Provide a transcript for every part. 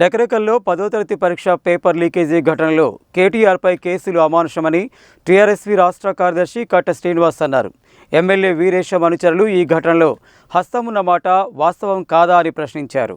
నకరేకల్లో 10వ తరగతి పరీక్ష పేపర్ లీకేజీ ఘటనలో కేటీఆర్పై కేసులు అమానుషమని టీఆర్ఎస్వి రాష్ట్ర కార్యదర్శి కట్ట శ్రీనివాస్ అన్నారు. ఎమ్మెల్యే వీరేశం అనుచరులు ఈ ఘటనలో హస్తమున్నమాట వాస్తవం కాదా అని ప్రశ్నించారు.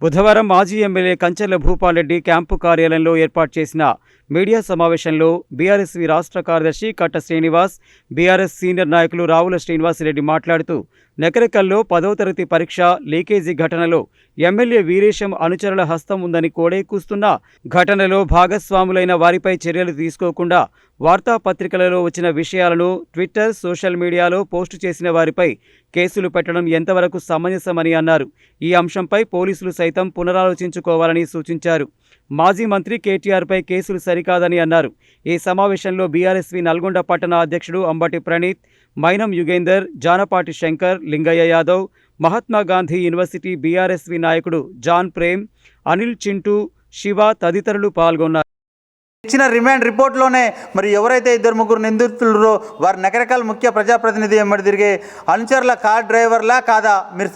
బుధవారం మాజీ ఎమ్మెల్యే కంచర్ల భూపాల్రెడ్డి క్యాంపు కార్యాలయంలో ఏర్పాటు చేసిన మీడియా సమావేశంలో బీఆర్ఎస్వి రాష్ట్ర కార్యదర్శి కట్ట శ్రీనివాస్, బీఆర్ఎస్ సీనియర్ నాయకులు రావుల శ్రీనివాసరెడ్డి మాట్లాడుతూ నకరేకల్లో 10వ తరగతి పరీక్ష లీకేజీ ఘటనలో ఎమ్మెల్యే వీరేశం అనుచరుల హస్తం ఉందని కోడెక్కుస్తున్న ఘటనలో భాగస్వాములైన వారిపై చర్యలు తీసుకోకుండా వార్తాపత్రికలలో వచ్చిన విషయాలను ట్విట్టర్, సోషల్ మీడియాలో పోస్టు చేసిన వారిపై కేసులు పెట్టడం ఎంతవరకు సమంజసమని అన్నారు. ఈ అంశంపై పోలీసులు సైతం పునరాలోచించుకోవాలని సూచించారు. మాజీ మంత్రి కేటీఆర్పై కేసులు సరికాదని అన్నారు. ఈ సమావేశంలో బీఆర్ఎస్వి నల్గొండ పట్టణ అధ్యక్షుడు అంబటి ప్రణీత్, మైనం యుగేందర్, జానపాటి శంకర్, లింగయ్య యాదవ్, మహాత్మాగాంధీ యూనివర్సిటీ బీఆర్ఎస్వి నాయకుడు జాన్ ప్రేమ్, అనిల్ చింటూ, శివ తదితరులు పాల్గొన్నారు. ఇచ్చిన రిమాండ్ రిపోర్ట్లోనే మరి ఎవరైతే ఇద్దరు ముగ్గురు నిందితులు వారు నకరేకల్ ముఖ్య ప్రజాప్రతినిధి వెంబడి తిరిగే అనుచరుల కార్ డ్రైవర్లా కాదా మీరు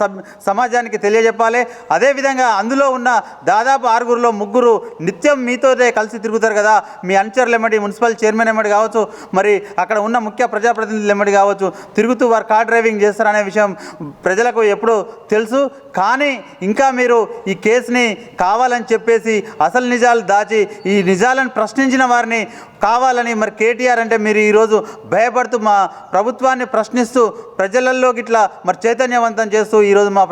సమాజానికి తెలియజెప్పాలి. అదేవిధంగా అందులో ఉన్న దాదాపు 6గురిలో 3 నిత్యం మీతోనే కలిసి తిరుగుతారు కదా, మీ అనుచరులు ఎమ్మడి, మున్సిపల్ చైర్మన్ ఎమ్మడి కావచ్చు, మరి అక్కడ ఉన్న ముఖ్య ప్రజాప్రతినిధులు ఎమ్మడి కావచ్చు, తిరుగుతూ వారు కార్ డ్రైవింగ్ చేస్తారనే విషయం ప్రజలకు ఎప్పుడూ తెలుసు. కానీ ఇంకా మీరు ఈ కేసుని కావాలని చెప్పేసి అసలు నిజాలు దాచి ఈ నిజాలను ప్రశ్నించిన వారిని కావాలని మరి కేటీఆర్ అంటే మీరు ఈరోజు భయపడుతూ మా ప్రభుత్వాన్ని ప్రశ్నిస్తూ ప్రజలలోకి ఇట్లా మరి చైతన్యవంతం చేస్తూ ఈరోజు మా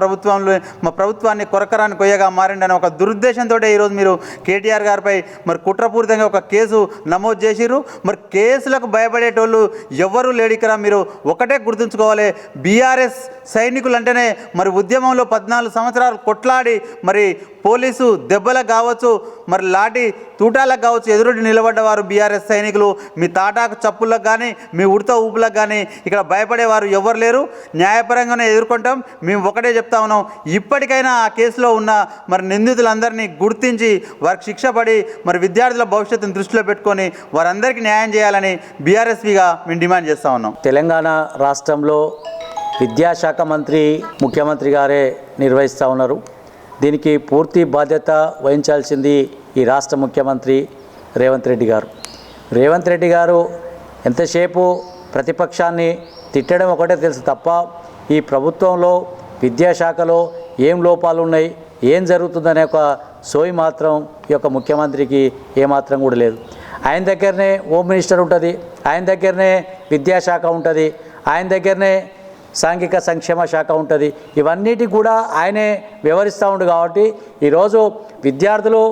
ప్రభుత్వాన్ని కొరకరాని కొయ్యగా మారిండని ఒక దురుద్దేశంతో ఈరోజు మీరు కేటీఆర్ గారిపై మరి కుట్రపూరితంగా ఒక కేసు నమోదు చేసిరు. మరి కేసులకు భయపడేటోళ్ళు ఎవరు లేడికరా. మీరు ఒకటే గుర్తుంచుకోవాలి, బీఆర్ఎస్ సైనికులు అంటేనే మరి ఉద్యమంలో 14 సంవత్సరాలు కొట్లాడి మరి పోలీసు దెబ్బలకు కావచ్చు, మరి లాఠీ తూటాలకు కావచ్చు ఎదురుడి నిలబడ్డవారు బీఆర్ఎస్ సైనికులు. మీ తాటాకు చప్పులకు కానీ మీ ఉడత ఊపులకు కానీ ఇక్కడ భయపడేవారు ఎవరు లేరు. న్యాయపరంగానే ఎదుర్కొంటాం. మేము ఒకటే చెప్తా ఉన్నాం, ఇప్పటికైనా ఆ కేసులో ఉన్న మరి నిందితులందరినీ గుర్తించి వారికి శిక్ష పడి మరి విద్యార్థుల భవిష్యత్తును దృష్టిలో పెట్టుకొని వారందరికీ న్యాయం చేయాలని బీఆర్ఎస్పీగా మేము డిమాండ్ చేస్తూ ఉన్నాం. తెలంగాణ రాష్ట్రంలో విద్యాశాఖ మంత్రి ముఖ్యమంత్రి గారే నిర్వహిస్తూ ఉన్నారు. దీనికి పూర్తి బాధ్యత వహించాల్సింది ఈ రాష్ట్ర ముఖ్యమంత్రి రేవంత్ రెడ్డి గారు. రేవంత్ రెడ్డి గారు ఎంతసేపు ప్రతిపక్షాన్ని తిట్టడం ఒకటే తెలుసు తప్ప ఈ ప్రభుత్వంలో విద్యాశాఖలో ఏం లోపాలు ఉన్నాయి, ఏం జరుగుతుందనే ఒక సోయి మాత్రం ఈ యొక్క ముఖ్యమంత్రికి ఏమాత్రం కూడా లేదు. ఆయన దగ్గరనే హోమ్ మినిస్టర్ ఉంటుంది, ఆయన దగ్గరనే విద్యాశాఖ ఉంటుంది, ఆయన దగ్గరనే సాంఘిక సంక్షేమ శాఖ ఉంటుంది. ఇవన్నిటి కూడా ఆయనే వ్యవహరిస్తూ ఉండు కాబట్టి ఈరోజు విద్యార్థులు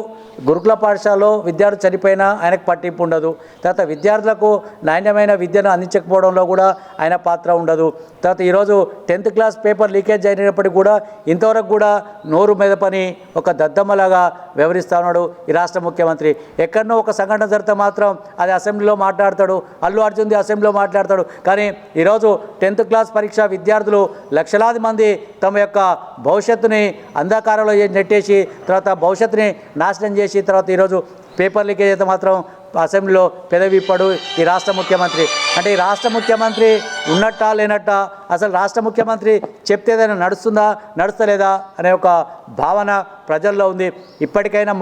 గురుకుల పాఠశాలలో విద్యార్థులు చనిపోయినా ఆయనకు పట్టింపు ఉండదు. తర్వాత విద్యార్థులకు నాణ్యమైన విద్యను అందించకపోవడంలో కూడా ఆయన పాత్ర ఉండదు. తర్వాత ఈరోజు 10th క్లాస్ పేపర్ లీకేజ్ అయినప్పటికీ కూడా ఇంతవరకు కూడా నోరు మెదపని ఒక దద్దమ్మలాగా వ్యవహరిస్తూ ఉన్నాడు ఈ రాష్ట్ర ముఖ్యమంత్రి. ఎక్కడనో ఒక సంఘటన జరిగితే మాత్రం అది అసెంబ్లీలో మాట్లాడతాడు, అల్లు అర్జున్ది అసెంబ్లీలో మాట్లాడతాడు. కానీ ఈరోజు 10th క్లాస్ పరీక్ష విద్యార్థులు లక్షలాది మంది తమ యొక్క భవిష్యత్తుని అంధకారంలో నెట్టేసి తర్వాత భవిష్యత్తుని నాశనం చేసి తర్వాత ఈరోజు పేపర్ లీకేజ్ అయితే మాత్రం అసెంబ్లీలో పెదవిప్పడు ఈ రాష్ట్ర ముఖ్యమంత్రి. అంటే ఈ రాష్ట్ర ముఖ్యమంత్రి ఉన్నట్టా లేనట్టా, అసలు రాష్ట్ర ముఖ్యమంత్రి చెప్తే ఏదైనా నడుస్తుందా నడుస్తలేదా అనే ఒక భావన ప్రజల్లో ఉంది. ఇప్పటికైనా